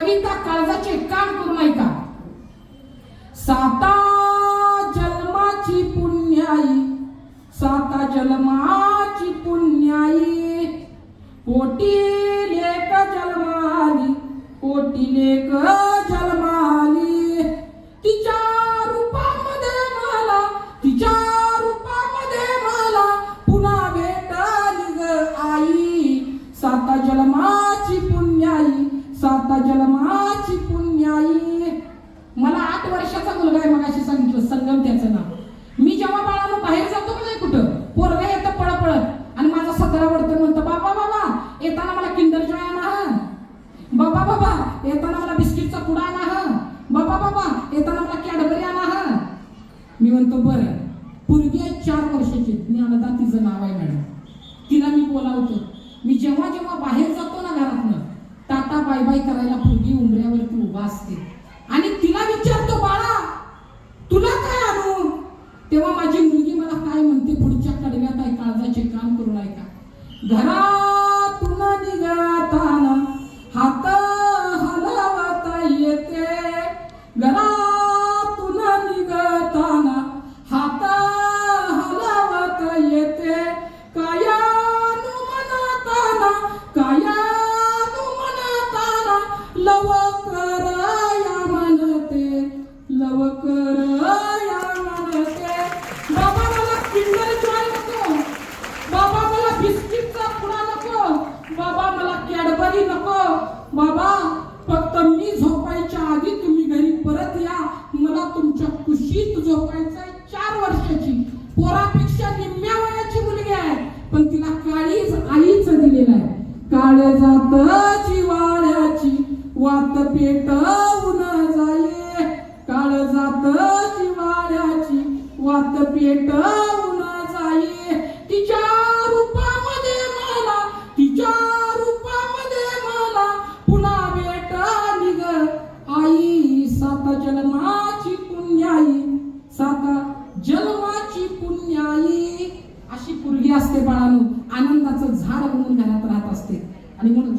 कविता काळजाचे काम करून ऐका. साता जन्माची पुण्याई, साता जन्माची पुण्याई, कोटी लेक जन्माली, कोटी लेक जन्माली. तिच्या रूपामध्ये मला, तिच्या रूपामध्ये मला पुन्हा भेटली ग आई. साता जन्माची पुण्याई, साता जन्माची पुण्याई. मला 8 वर्षाचा मुलगा आहे, मगाशी सांगितलं संगम त्याचं नाव. मी जेव्हा बाळानं बाहेर जातो का नाही कुठं, पोरगा येतं पळपळत आणि माझा 17 वर्ष म्हणतो बाबा बाबा येताना मला किंडर जॉय आणा हा, बाबा बाबा येताना मला बिस्किटचा पुडा आणा हा, बाबा बाबा येताना मला कॅडबरी आणा हा. मी म्हणतो बरं. पोरगी आहे 4 वर्षाची, ज्ञानदा तिचं नाव आहे मॅडम. तिला मी बोलावतो. मी जेव्हा जेव्हा बाहेर जातो ना घरातनं, टाटा बाय बाय करायला पोरगी उंबऱ्यावरती उभा असते आणि तिला विचारतो बाळा तुला काय आणू. तेव्हा माझी मुलगी मला काय म्हणते पुढच्या कडव्यात आहे, काळजाचे काम करून ऐका. घरातून निघताना हात हलवता येते, घरातून निघताना हात हलवता येते, कायानु म्हणताना, कायानु म्हणताना लवकर या म्हणते, लवकर या म्हणते. बाबा मला किंडर जॉय नको, बाबा मला बिस्किटचा पुडा नको, बाबा मला कॅडबरी नको, बाबा फक्त मी झोपायच्या आधी तुम्ही घरी परत या, मला तुमच्या कुशीत झोपायचंय. 4 वर्षाची पोरापेक्षा निम्म्या वयाची मुलगी आहे, पण तिला काळीज आईच दिलेला आहे. काळजात जिवाळ्याची वात पेटवून जाये, काळजात जिवाळ्याची वात पेटवून जाये. तिच्या रूपामध्ये मला, तिच्या रूपामध्ये मला पुन्हा भेटली ग आई. साता जन्माची पुण्याई, साता जन्माची पुण्याई. अशी पोरगी असते बाळांनो, आनंदाचं झाड म्हणून घरात राहत असते. आणि म्हणून